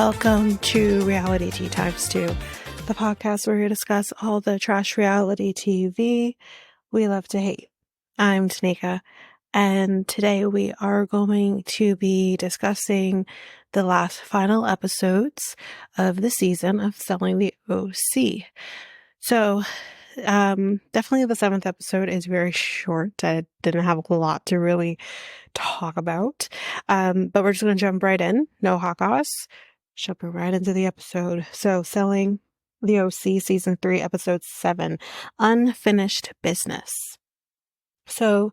Welcome to Reality Tea Times 2, the podcast where we discuss all the trash reality TV we love to hate. I'm Tanika, and today we are going to be discussing the last final episodes of the season of Selling the OC. So, definitely the 7th episode is very short. I didn't have a lot to really talk about, but we're just going to jump right in. No hawk-ass. Jumping right into the episode. So, Selling the OC, Season 3, Episode 7, Unfinished Business. So,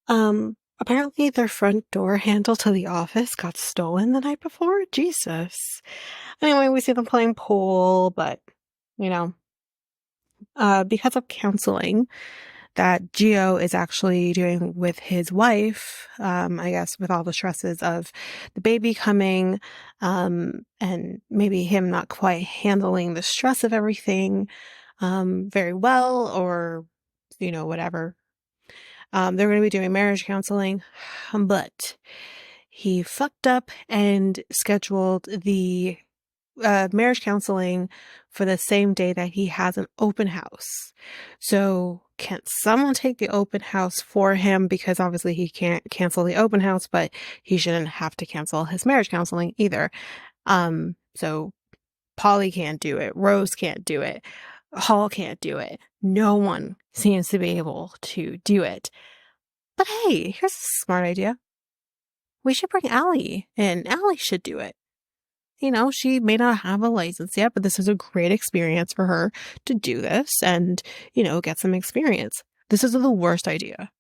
apparently their front door handle to the office got stolen the night before. Jesus. Anyway, we see them playing pool, but, because of counseling that Gio is actually doing with his wife, I guess with all the stresses of the baby coming, and maybe him not quite handling the stress of everything, very well, or, whatever. They're going to be doing marriage counseling, but he fucked up and scheduled the marriage counseling for the same day that he has an open house. So can someone take the open house for him? Because obviously he can't cancel the open house, but he shouldn't have to cancel his marriage counseling either. So Polly can't do it. Rose can't do it. Hall can't do it. No one seems to be able to do it. But hey, here's a smart idea. We should bring Allie in. Allie should do it. She may not have a license yet, but this is a great experience for her to do this and, get some experience. This is the worst idea.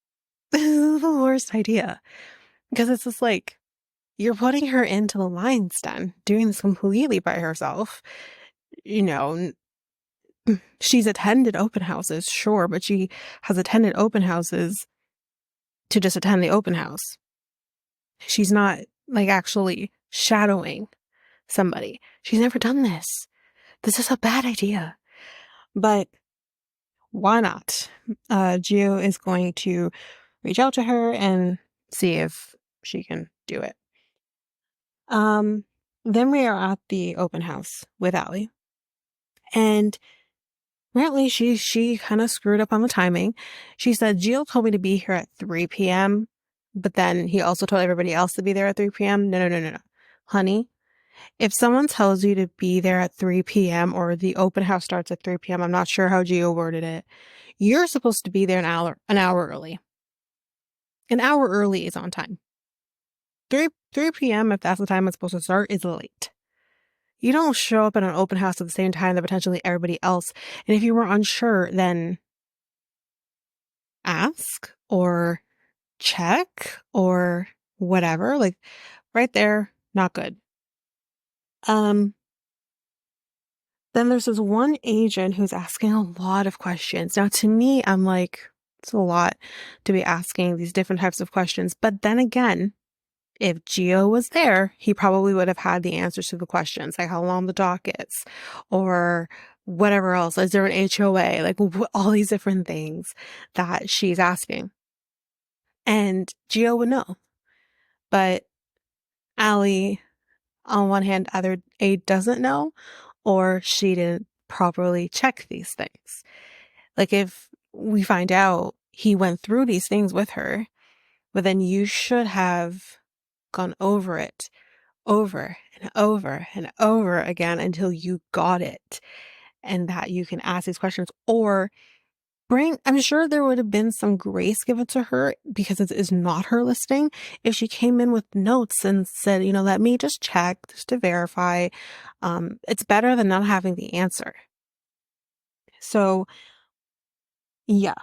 This is the worst idea. Because it's just like, you're putting her into the lion's den, doing this completely by herself. She's attended open houses, sure, but she has attended open houses to just attend the open house. She's not, actually shadowing somebody. She's never done this. This is a bad idea. But why not? Gio is going to reach out to her and see if she can do it. Then we are at the open house with Allie. And apparently she kind of screwed up on the timing. She said, Gio told me to be here at 3 p.m., but then he also told everybody else to be there at 3 p.m. No. Honey, if someone tells you to be there at 3 p.m. or the open house starts at 3 p.m., I'm not sure how Gio worded it, you're supposed to be there an hour early. An hour early is on time. 3 p.m., if that's the time it's supposed to start, is late. You don't show up at an open house at the same time that potentially everybody else. And if you were unsure, then ask or check or whatever. Right there, not good. Then there's this one agent who's asking a lot of questions. Now, to me, I'm like, it's a lot to be asking these different types of questions. But then again, if Gio was there, he probably would have had the answers to the questions, like how long the dock is or whatever else. Is there an HOA? All these different things that she's asking. And Gio would know. But Allie, on one hand, either A, doesn't know, or she didn't properly check these things. If we find out he went through these things with her, but then you should have gone over it over and over and over again until you got it and that you can ask these questions or I'm sure there would have been some grace given to her because it is not her listing. If she came in with notes and said, let me just check just to verify, it's better than not having the answer. So, yeah.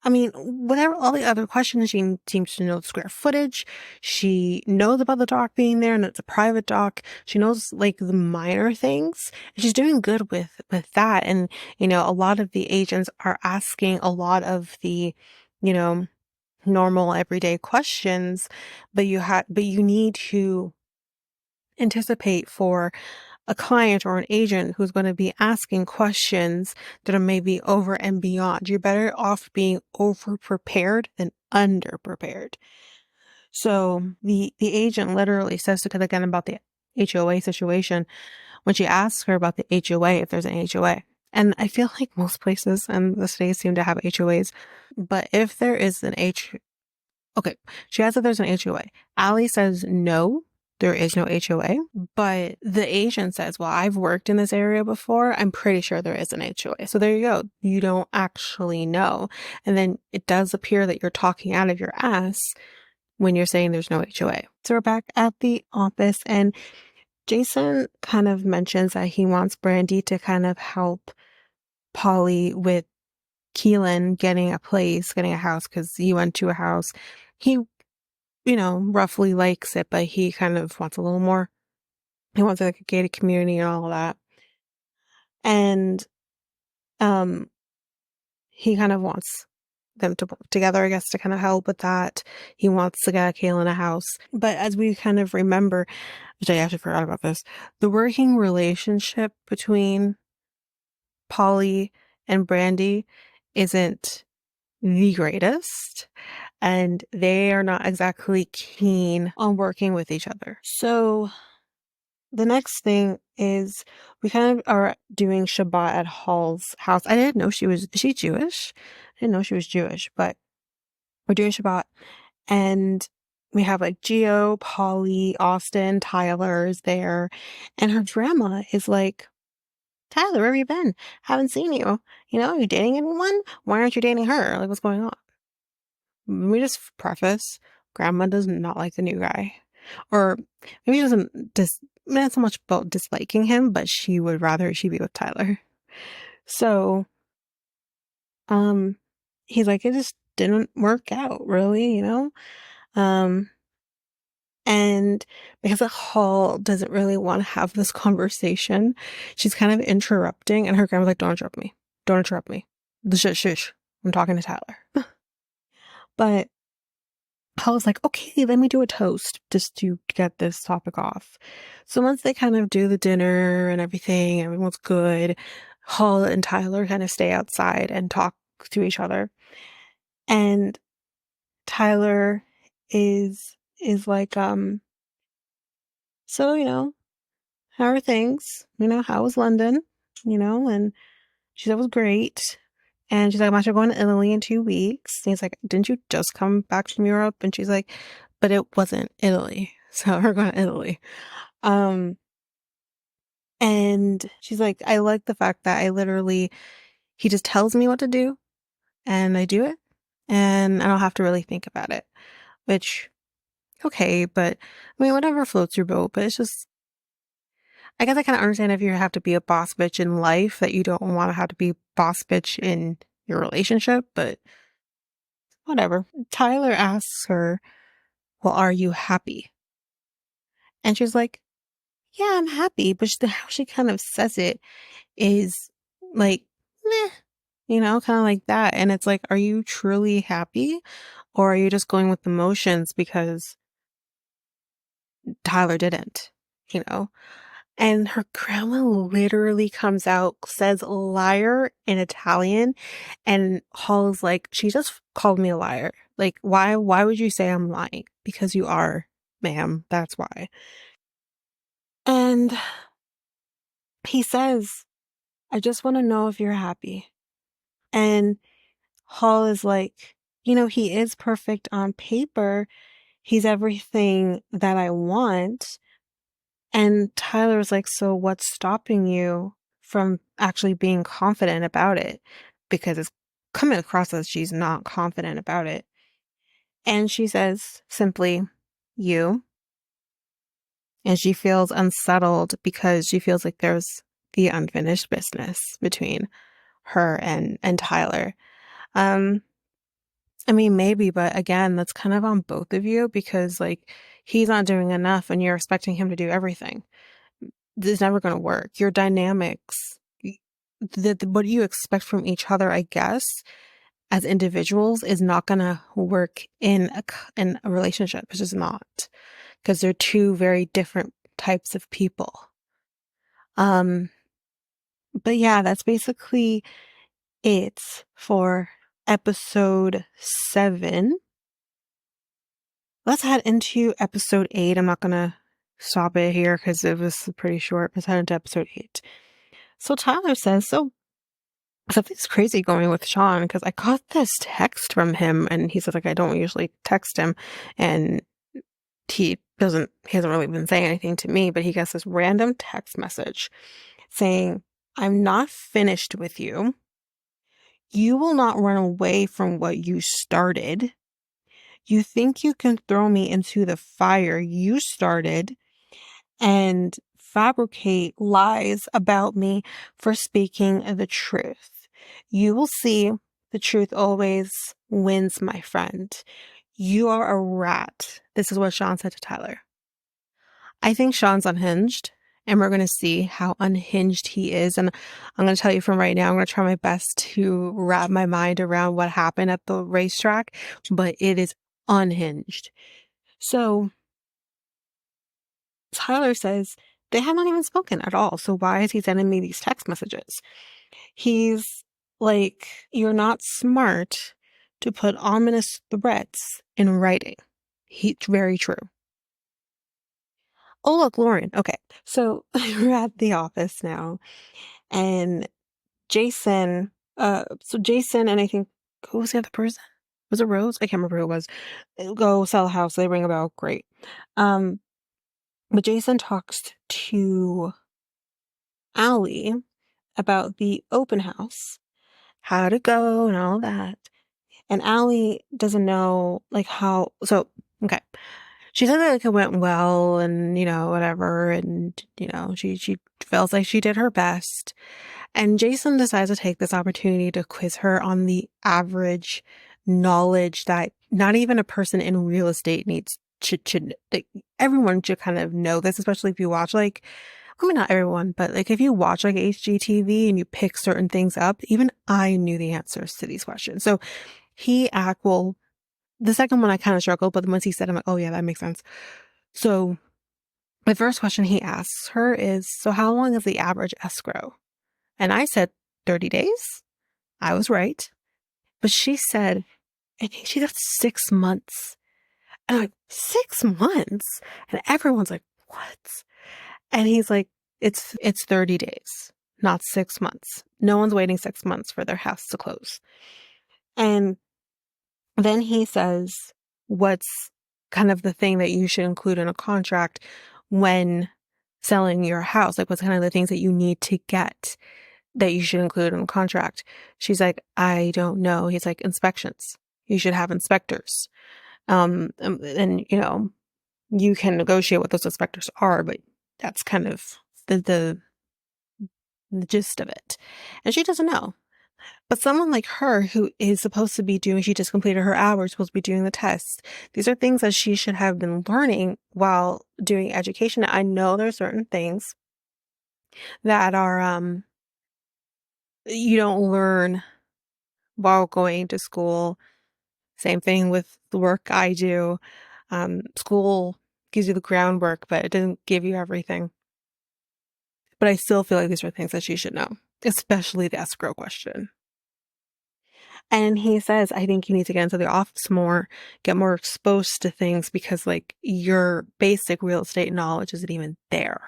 I mean, whatever all the other questions, she seems to know the square footage. She knows about the dock being there and it's a private dock. She knows the minor things. And she's doing good with that. And, a lot of the agents are asking a lot of the, normal everyday questions, but you need to anticipate for a client or an agent who's going to be asking questions that are maybe over and beyond. You're better off being over prepared than under prepared. So the agent literally says to again about the HOA situation when she asks her about the HOA, if there's an HOA. And I feel like most places in the states seem to have HOAs. But if there is an okay, she asks if there's an HOA. Allie says no, there is no HOA. But the agent says, well, I've worked in this area before. I'm pretty sure there is an HOA. So there you go. You don't actually know. And then it does appear that you're talking out of your ass when you're saying there's no HOA. So we're back at the office, and Jason kind of mentions that he wants Brandi to kind of help Polly with Keelan getting a place, getting a house, because he went to a house. He, roughly likes it, but he kind of wants a little more. He wants like a gated community and all of that. And he kind of wants them to work together, I guess, to kind of help with that. He wants to get Kayla a house. But as we kind of remember, which I actually forgot about this, the working relationship between Polly and Brandi isn't the greatest, and they are not exactly keen on working with each other. So the next thing is we kind of are doing Shabbat at Hall's house. I didn't know is she Jewish? I didn't know she was Jewish, but we're doing Shabbat, and we have like Gio, Polly, Austin, Tyler is there, and her grandma is like, Tyler, where have you been? Haven't seen you. Are you dating anyone? Why aren't you dating her? Like, what's going on? Let me just preface, grandma does not like the new guy. Or maybe she doesn't not so much about disliking him, but she would rather she be with Tyler. So, he's like, it just didn't work out, really, and because Hall doesn't really want to have this conversation, she's kind of interrupting, and her grandma's like, don't interrupt me. Don't interrupt me. Shush. I'm talking to Tyler. But Hall's like, okay, let me do a toast just to get this topic off. So once they kind of do the dinner and everything, everyone's good, Hall and Tyler kind of stay outside and talk to each other. And Tyler is like, so, how are things? How was London? And she said it was great. And she's like, I'm actually going to Italy in 2 weeks. And he's like, didn't you just come back from Europe? And she's like, but it wasn't Italy. So we're going to Italy. And she's like, I like the fact that he just tells me what to do and I do it. And I don't have to really think about it, which, okay, but whatever floats your boat. But it's just, I guess I kind of understand if you have to be a boss bitch in life that you don't want to have to be boss bitch in your relationship, but whatever. Tyler asks her, well, are you happy? And she's like, yeah, I'm happy. But how she kind of says it is like, meh, kind of like that. And it's like, are you truly happy? Or are you just going with the motions because Tyler didn't, you know? And her grandma literally comes out, says liar in Italian, and Hall's like, she just called me a liar. Like, why would you say I'm lying? Because you are, ma'am. That's why. And he says, I just want to know if you're happy. And Hall is like, he is perfect on paper. He's everything that I want. And Tyler's like, so what's stopping you from actually being confident about it? Because it's coming across as she's not confident about it. And she says simply, you. And she feels unsettled because she feels like there's the unfinished business between her and Tyler. Maybe, but again, that's kind of on both of you because like he's not doing enough and you're expecting him to do everything. This is never going to work. Your dynamics, what you expect from each other, I guess, as individuals is not going to work in a relationship. It's just not, because they're two very different types of people. But yeah, that's basically it for episode 7. let's head into episode 8. I'm not going to stop it here because it was pretty short. Let's head into episode 8. So Tyler says, so something's crazy going with Sean because I got this text from him and he says, like, I don't usually text him. And he hasn't really been saying anything to me, but he gets this random text message saying, I'm not finished with you. You will not run away from what you started. You think you can throw me into the fire you started and fabricate lies about me for speaking the truth. You will see the truth always wins, my friend. You are a rat. This is what Sean said to Tyler. I think Sean's unhinged, and we're going to see how unhinged he is. And I'm going to tell you from right now, I'm going to try my best to wrap my mind around what happened at the racetrack, but it is unhinged. So Tyler says they have not even spoken at all. So why is he sending me these text messages? He's like, you're not smart to put ominous threats in writing. Very true. Oh, look, Lauren. Okay. So we're at the office now and Jason, Jason and I think, who was the other person? Was it Rose? I can't remember who it was. Go sell a house. They ring a bell. Great. But Jason talks to Allie about the open house, how to go and all that. And Allie doesn't know, like, how, so, okay. She said that, like, it went well and, whatever. And, she feels like she did her best. And Jason decides to take this opportunity to quiz her on the average knowledge that not even a person in real estate needs like, everyone should kind of know this, especially if you watch, like, I mean, not everyone, but like if you watch like HGTV and you pick certain things up, even I knew the answers to these questions. So the second one I kind of struggled, but once he said, I'm like, oh yeah, that makes sense. So the first question he asks her is, so how long is the average escrow? And I said 30 days. I was right. But she said, I think she got 6 months. And I'm like, 6 months? And everyone's like, what? And he's like, it's 30 days, not 6 months. No one's waiting 6 months for their house to close. And then he says, what's kind of the thing that you should include in a contract when selling your house? Like, what's kind of the things that you need to get that you should include in a contract? She's like, I don't know. He's like, inspections. You should have inspectors. And you can negotiate what those inspectors are, but that's kind of the gist of it. And she doesn't know. But someone like her who is supposed to be doing, she just completed her hours, supposed to be doing the tests. These are things that she should have been learning while doing education. I know there's certain things that are, you don't learn while going to school. Same thing with the work I do. School gives you the groundwork, but it doesn't give you everything. But I still feel like these are things that she should know, especially the escrow question. And he says, I think you need to get into the office more, get more exposed to things because like your basic real estate knowledge isn't even there.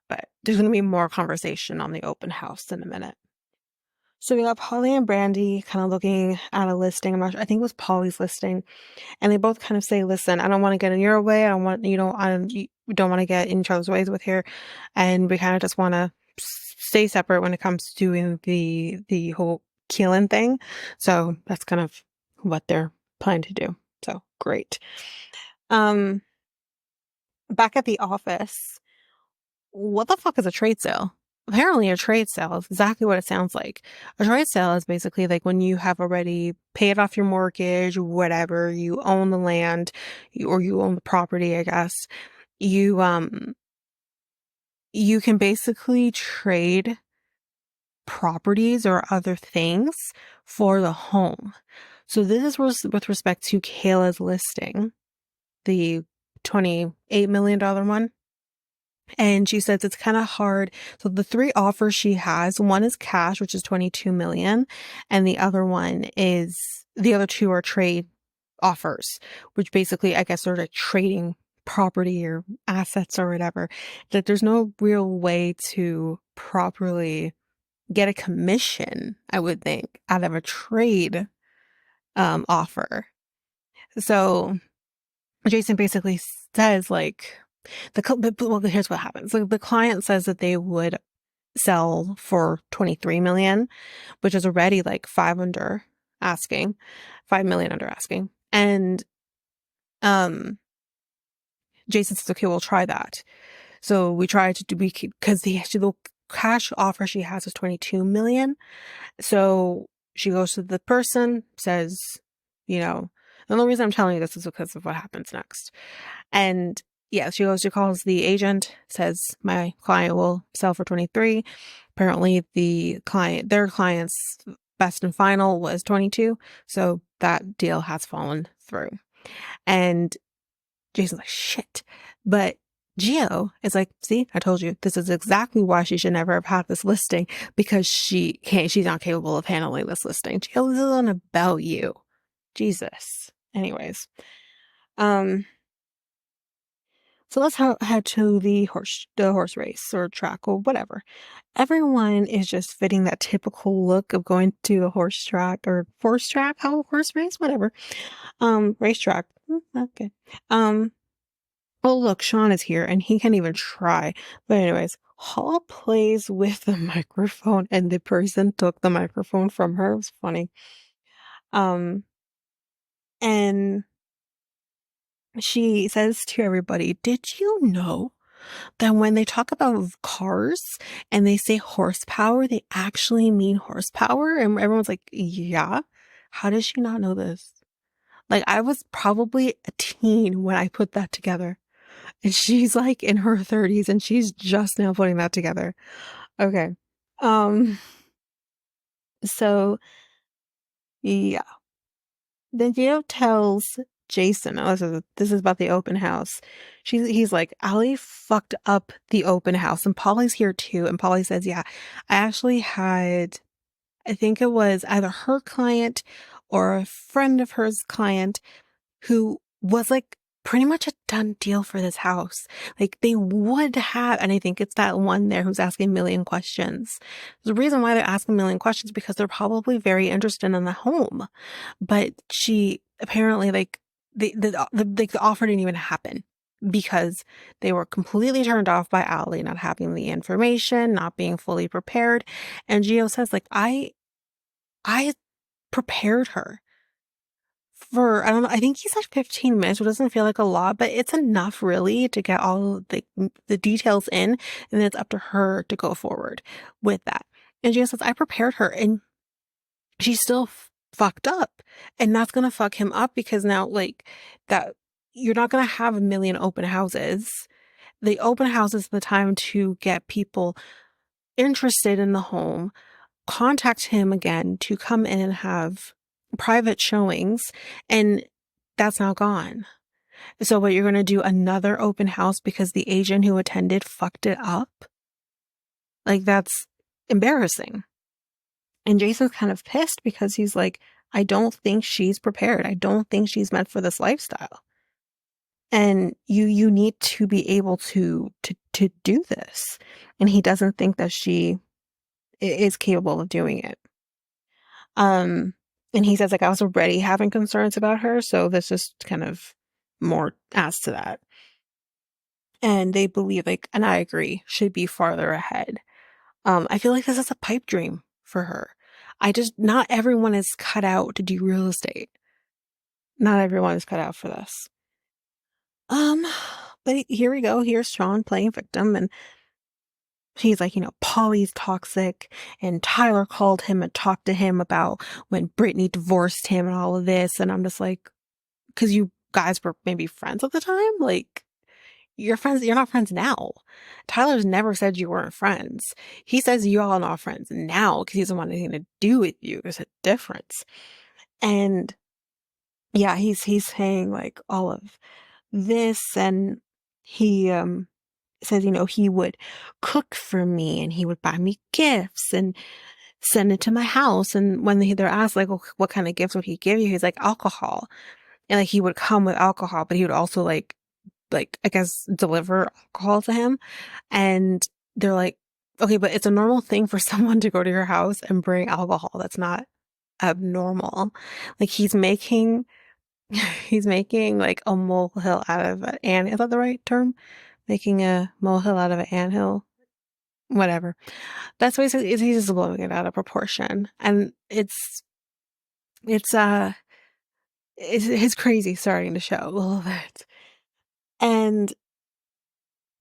But there's going to be more conversation on the open house in a minute. So we got Polly and Brandi kind of looking at a listing. I think it was Polly's listing. And they both kind of say, listen, I don't want to get in your way. I don't want, you don't want to get in each other's ways with here. And we kind of just want to stay separate when it comes to doing the whole Keelan thing. So that's kind of what they're planning to do. So great. Back at the office, what the fuck is a trade sale? Apparently a trade sale is exactly what it sounds like. A trade sale is basically like when you have already paid off your mortgage, whatever, you own the land, or you own the property, I guess. You can basically trade properties or other things for the home. So this is with respect to Kayla's listing, the $28 million one. And she says it's kind of hard. So the 3 offers she has, one is cash, which is $22 million. And the other 2 are trade offers, which basically, I guess, sort of trading property or assets or whatever, that there's no real way to properly get a commission, I would think, out of a trade offer. So Jason basically says, like, well, here's what happens. Like, the client says that they would sell for 23 million, which is already like 5 million under asking. And Jason says, okay, we'll try that. So we try to do, because the cash offer she has is 22 million. So she goes to the person, says, the only reason I'm telling you this is because of what happens next. And yeah, she calls the agent, says, my client will sell for 23. Apparently their client's best and final was 22. So that deal has fallen through. And Jason's like, shit. But Gio is like, see, I told you, this is exactly why she should never have had this listing, because she's not capable of handling this listing. Gio, this isn't about you. Jesus. Anyways. So let's head to the horse race or track or whatever. Everyone is just fitting that typical look of going to a horse track or horse race, whatever. Racetrack. Okay. Oh, look, Sean is here and he can't even try. But anyways, Hall plays with the microphone and the person took the microphone from her. It was funny. And she says to everybody, did you know that when they talk about cars and they say horsepower, they actually mean horsepower? And everyone's like, yeah. How does she not know this? Like, I was probably a teen when I put that together. And she's like in her 30s and she's just now putting that together. Okay. So yeah. Then Gio tells Jason, oh, this is about the open house. He's like, Allie fucked up the open house and Polly's here too. And Polly says, yeah, I actually had, I think it was either her client or a friend of hers client who was like pretty much a done deal for this house. Like they would have, and I think it's that one there who's asking a million questions. The reason why they're asking a million questions because they're probably very interested in the home. But she apparently like the offer didn't even happen because they were completely turned off by Allie not having the information, not being fully prepared. And Gio says, like, I prepared her for, I don't know, I think he's like 15 minutes, which doesn't feel like a lot, but it's enough really to get all the details in, and then it's up to her to go forward with that. And Gio says, I prepared her, and she's still fucked up, and that's gonna fuck him up because now, like, that you're not gonna have a million open houses. The open house is the time to get people interested in the home, contact him again to come in and have private showings, and that's now gone. So what, you're going to do another open house because the agent who attended fucked it up? Like, that's embarrassing. And Jason's kind of pissed because he's like, I don't think she's prepared. I don't think she's meant for this lifestyle. And you need to be able to do this. And he doesn't think that she is capable of doing it. And he says, like, I was already having concerns about her, so this just kind of more adds to that. And they believe, like, and I agree, should be farther ahead. I feel like this is a pipe dream for her. Not everyone is cut out to do real estate. Not everyone is cut out for this. But here we go. Here's Sean playing victim, and he's like, Polly's toxic, and Tyler called him and talked to him about when Brittany divorced him and all of this. And I'm just like, because you guys were maybe friends at the time? Like, you're friends, you're not friends now. Tyler's never said you weren't friends. He says you all are not friends now because he doesn't want anything to do with you. There's a difference. And yeah, he's saying like all of this, and he says, he would cook for me and he would buy me gifts and send it to my house. And when they're asked, like, well, what kind of gifts would he give you? He's like, alcohol. And like he would come with alcohol, but he would also like I guess deliver alcohol to him. And they're like, okay, but it's a normal thing for someone to go to your house and bring alcohol. That's not abnormal. Like he's making like a molehill out of an ant. Is that the right term? Making a molehill out of an anthill. Whatever. That's what he's just blowing it out of proportion. And it's it's his crazy starting to show a little bit. And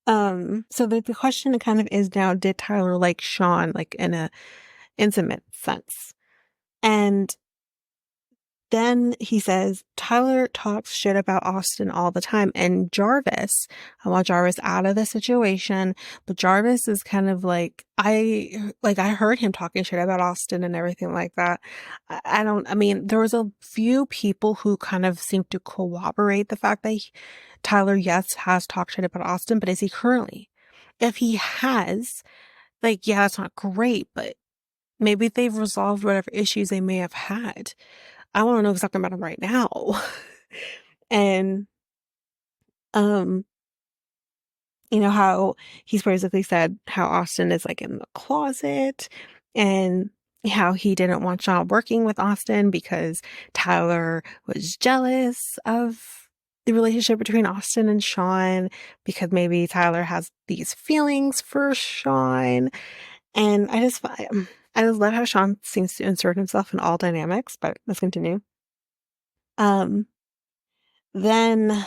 so the question kind of is now, did Tyler like Sean like in a intimate sense? And then he says, Tyler talks shit about Austin all the time. And Jarvis, I want Jarvis out of the situation. But Jarvis is kind of like, I heard him talking shit about Austin and everything like that. I mean, there was a few people who kind of seemed to corroborate the fact that Tyler, yes, has talked shit about Austin, but is he currently? If he has, like, yeah, that's not great, but maybe they've resolved whatever issues they may have had. I want to know who's talking about him right now. And, um, you know, how he's basically said how Austin is like in the closet and how he didn't want Sean working with Austin because Tyler was jealous of the relationship between Austin and Sean because maybe Tyler has these feelings for Sean. And I just love how Sean seems to insert himself in all dynamics, but let's continue. Um, Then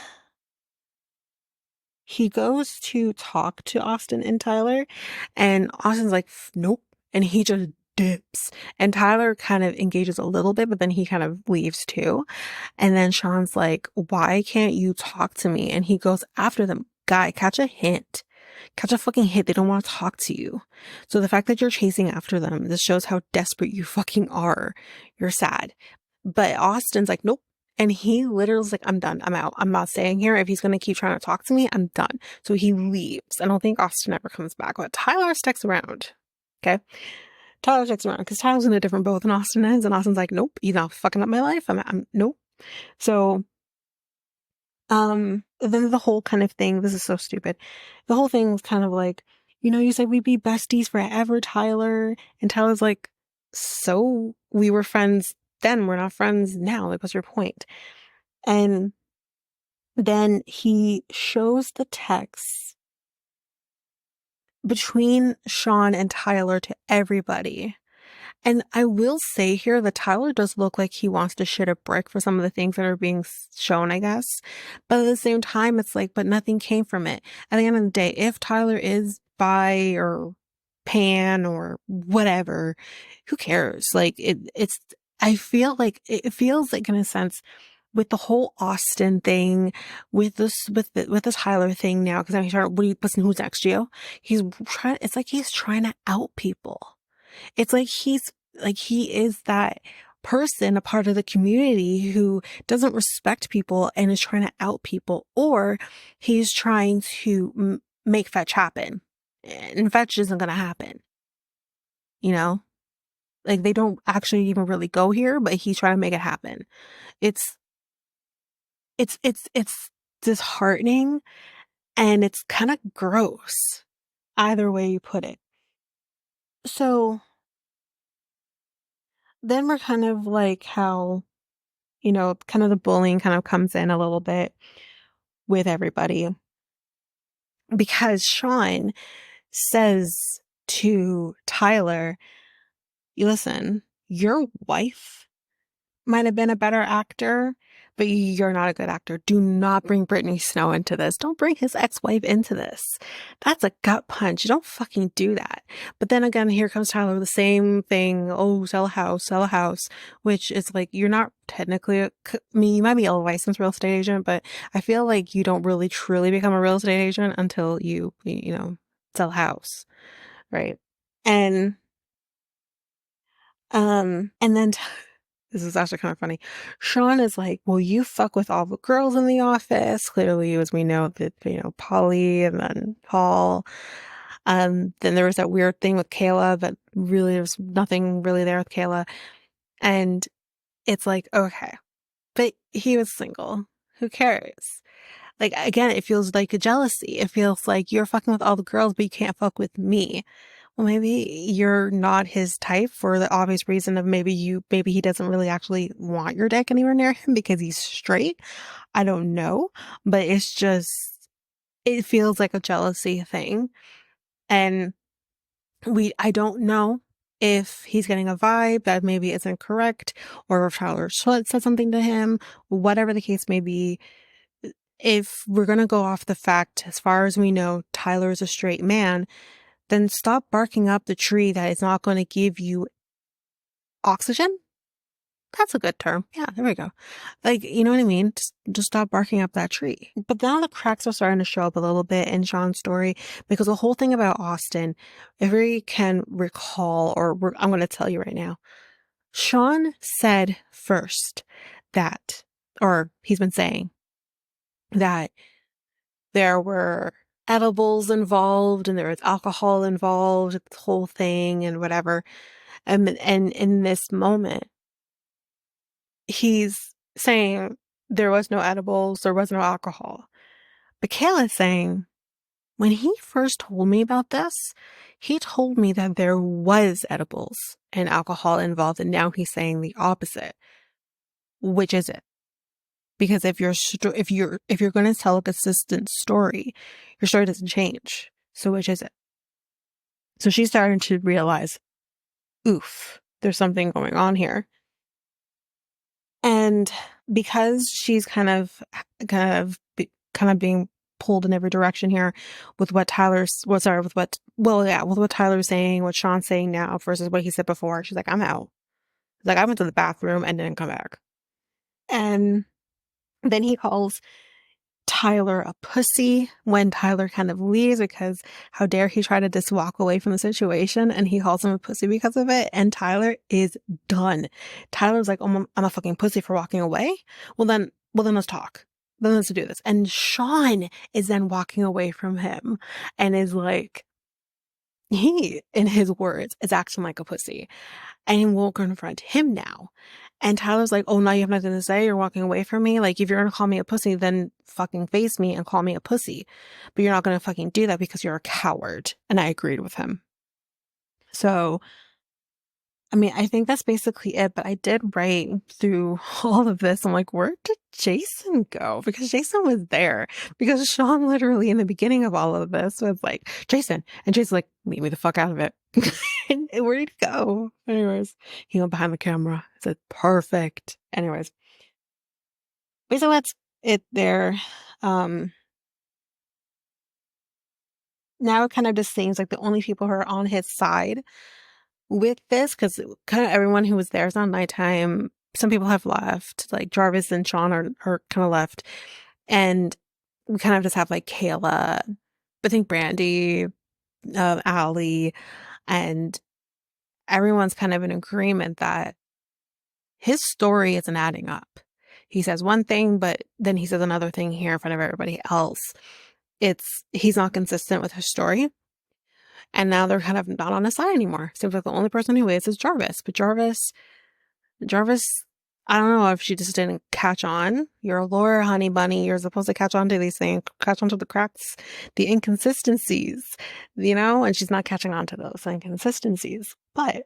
he goes to talk to Austin and Tyler, and Austin's like, nope. And he just dips. And Tyler kind of engages a little bit, but then he kind of leaves too. And then Sean's like, why can't you talk to me? And he goes after them. Guy, catch a hint. Catch a fucking hint. They don't want to talk to you. So the fact that you're chasing after them, this shows how desperate you fucking are. You're sad. But Austin's like, nope. And he literally is like, I'm done. I'm out. I'm not staying here. If he's going to keep trying to talk to me, I'm done. So he leaves. I don't think Austin ever comes back. But Tyler sticks around. Okay. Tyler sticks around because Tyler's in a different boat than Austin is. And Austin's like, nope, you're not fucking up my life. I'm nope. So, then the whole kind of thing, this is so stupid. The whole thing was kind of like, you said we'd be besties forever, Tyler. And Tyler's like, so we were friends then, we're not friends now. Like, what's your point? And then he shows the text between Sean and Tyler to everybody. And I will say here that Tyler does look like he wants to shit a brick for some of the things that are being shown, I guess. But at the same time, it's like, but nothing came from it. At the end of the day, if Tyler is bi or pan or whatever, who cares? Like I feel like it feels like in a sense with the whole Austin thing, with the Tyler thing now, because I'm trying. Listen, who's next, Gio? It's like he's trying to out people. It's like he is that person, a part of the community who doesn't respect people and is trying to out people, or he's trying to make fetch happen, and fetch isn't going to happen. Like they don't actually even really go here, but he's trying to make it happen. It's it's disheartening, and it's kind of gross either way you put it. So then we're kind of like how, kind of the bullying kind of comes in a little bit with everybody because Sean says to Tyler, you listen, your wife might have been a better actor, but you're not a good actor. Do not bring Brittany Snow into this. Don't bring his ex-wife into this. That's a gut punch. You don't fucking do that. But then again, here comes Tyler with the same thing. Oh, sell a house, which is like, you're not technically, you might be a licensed real estate agent, but I feel like you don't really truly become a real estate agent until sell a house. Right. And, and then this is actually kind of funny. Sean is like, well, you fuck with all the girls in the office. Clearly, as we know, that, Polly and then Paul. Then there was that weird thing with Kayla, but really, there was nothing really there with Kayla. And it's like, okay, But he was single. Who cares? Like, again, it feels like a jealousy. It feels like you're fucking with all the girls, but you can't fuck with me. Well, maybe you're not his type for the obvious reason of maybe he doesn't really actually want your dick anywhere near him because he's straight. I don't know. But it feels like a jealousy thing. And I don't know if he's getting a vibe that maybe isn't correct or if Tyler said something to him, whatever the case may be. If we're going to go off the fact, as far as we know, Tyler is a straight man, then stop barking up the tree that is not going to give you oxygen. That's a good term. Yeah, there we go. Like, you know what I mean? Just stop barking up that tree. But now the cracks are starting to show up a little bit in Sean's story because the whole thing about Austin, if we can recall, I'm going to tell you right now, Sean said first that, or he's been saying that there were edibles involved and there was alcohol involved, the whole thing and whatever. And in this moment, he's saying there was no edibles, there was no alcohol. But Kayla's saying, when he first told me about this, he told me that there was edibles and alcohol involved, and now he's saying the opposite. Which is it? Because if you're going to tell a consistent story, your story doesn't change. So which is it? So she's starting to realize, oof, there's something going on here. And because she's kind of being pulled in every direction here with what Tyler's saying, what Sean's saying now versus what he said before, she's like, I'm out. Like, I went to the bathroom and didn't come back. And then he calls Tyler a pussy when Tyler kind of leaves because how dare he try to just walk away from the situation, and he calls him a pussy because of it, and Tyler is done. Tyler's like, oh, I'm a fucking pussy for walking away? Well then let's talk. Then let's do this. And Sean is then walking away from him and is like, he, in his words, is acting like a pussy and he won't confront him now. And Tyler's like, oh, now you have nothing to say? You're walking away from me? Like, if you're going to call me a pussy, then fucking face me and call me a pussy. But you're not going to fucking do that because you're a coward. And I agreed with him. So, I mean, I think that's basically it. But I did write through all of this. I'm like, where did Jason go? Because Jason was there. Because Sean literally in the beginning of all of this was like, Jason. And Jason's like, leave me the fuck out of it. And where'd he go? Anyways, he went behind the camera. I said, perfect. Anyways. Basically, that's it there. Now it kind of just seems like the only people who are on his side with this, because kind of everyone who was there is on nighttime. Some people have left, like Jarvis and Sean are kind of left. And we kind of just have like Kayla, I think Brandi, Allie, and everyone's kind of in agreement that his story isn't adding up. He says one thing, but then he says another thing here in front of everybody else. He's not consistent with his story. And now they're kind of not on his side anymore. Seems like the only person who is Jarvis. But Jarvis, I don't know if she just didn't catch on. You're a lawyer, honey bunny. You're supposed to catch on to these things, catch on to the cracks, the inconsistencies, and she's not catching on to those inconsistencies. But,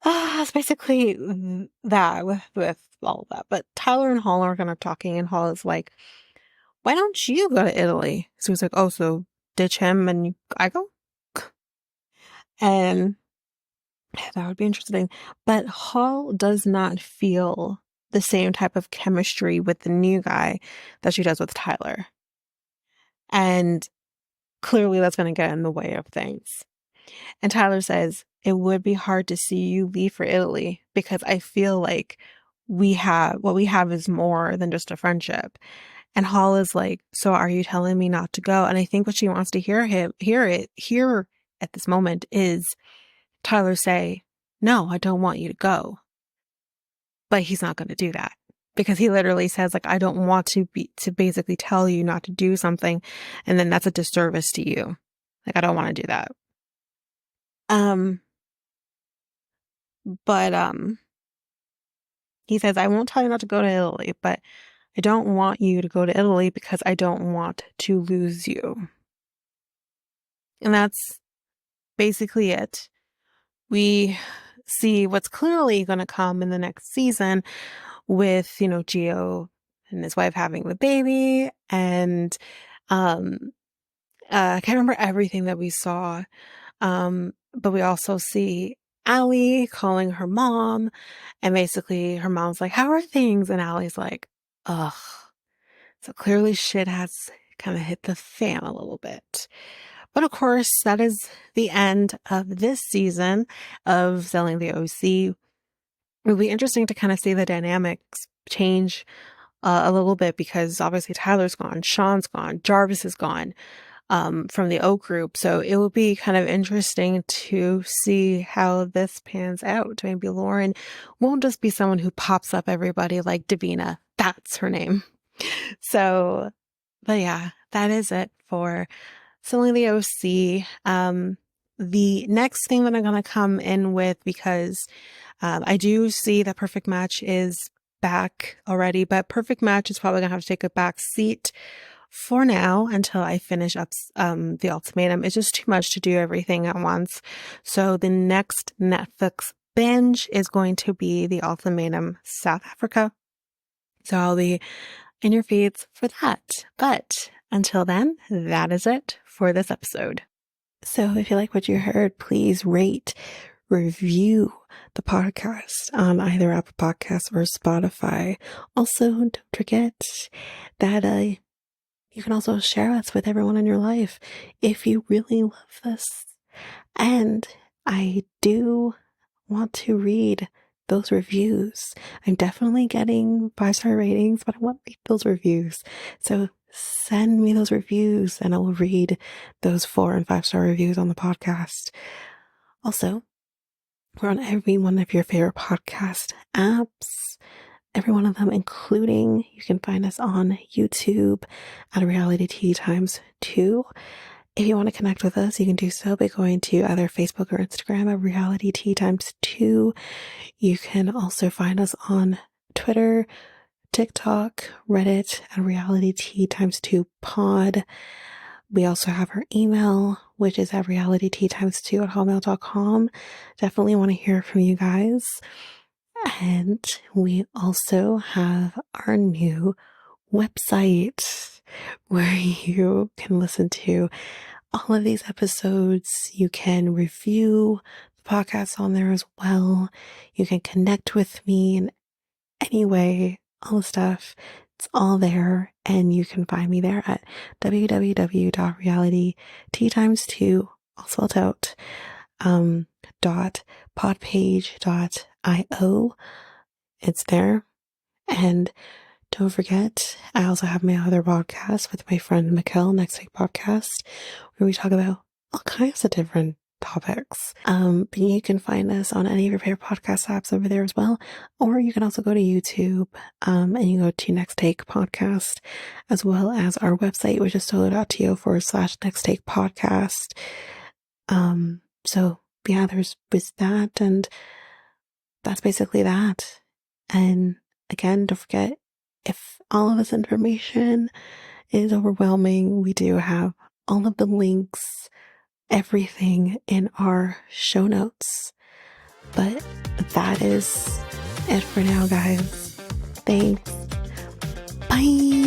that's basically that with all of that. But Tyler and Hall are kind of talking, and Hall is like, why don't you go to Italy? So he's like, oh, so ditch him and I go? And that would be interesting. But Hall does not feel the same type of chemistry with the new guy that she does with Tyler. And clearly that's going to get in the way of things. And Tyler says, it would be hard to see you leave for Italy because I feel like what we have is more than just a friendship. And Hall is like, so are you telling me not to go? And I think what she wants to hear at this moment is Tyler say, no, I don't want you to go. But he's not going to do that because he literally says, like, I don't want to basically tell you not to do something. And then that's a disservice to you. Like, I don't want to do that. But He says, I won't tell you not to go to Italy, but I don't want you to go to Italy because I don't want to lose you. And that's basically it. We see what's clearly going to come in the next season with, Gio and his wife having the baby. And I can't remember everything that we saw. But we also see Allie calling her mom, and basically her mom's like, how are things? And Allie's like, ugh. So clearly shit has kind of hit the fan a little bit. But of course, that is the end of this season of Selling the OC. It'll be interesting to kind of see the dynamics change a little bit, because obviously Tyler's gone, Sean's gone, Jarvis is gone from the Oak group. So it will be kind of interesting to see how this pans out. Maybe Lauren won't just be someone who pops up everybody like Davina. That's her name. So, but yeah, that is it for Selling the OC. The next thing that I'm going to come in with, because I do see that Perfect Match is back already, but Perfect Match is probably going to have to take a back seat for now until I finish up the Ultimatum. It's just too much to do everything at once. So the next Netflix binge is going to be the Ultimatum South Africa. So I'll be in your feeds for that. But until then, that is it for this episode. So if you like what you heard, please rate, review the podcast on either Apple Podcasts or Spotify. Also, don't forget that you can also share us with everyone in your life if you really love this. And I do want to read those reviews. I'm definitely getting 5-star ratings, but I want to read those reviews. So send me those reviews and I will read those 4 and 5-star reviews on the podcast. Also, we're on every one of your favorite podcast apps. Every one of them, including, you can find us on YouTube at Reality Tea Times2. If you want to connect with us, you can do so by going to either Facebook or Instagram at Reality Tea Times2. You can also find us on Twitter, TikTok, Reddit at Reality Tea Times2 Pod. We also have our email, which is at realityteatimes2 at hotmail.com. Definitely want to hear from you guys. And we also have our new website where you can listen to all of these episodes. You can review the podcast on there as well. You can connect with me in any way, all the stuff. It's all there, and you can find me there at www.realityteatimes2, all spelled out, .podpage.io. It's there. And don't forget, I also have my other podcast with my friend Mikkel, Next Take Podcast, where we talk about all kinds of different topics. But you can find us on any of your favorite podcast apps over there as well. Or you can also go to YouTube, and you go to Next Take Podcast, as well as our website, which is solo.to/Next Take Podcast. So yeah, there's that, and that's basically that. And again, don't forget, if all of this information is overwhelming, we do have all of the links, everything in our show notes. But that is it for now, guys. Thanks. Bye.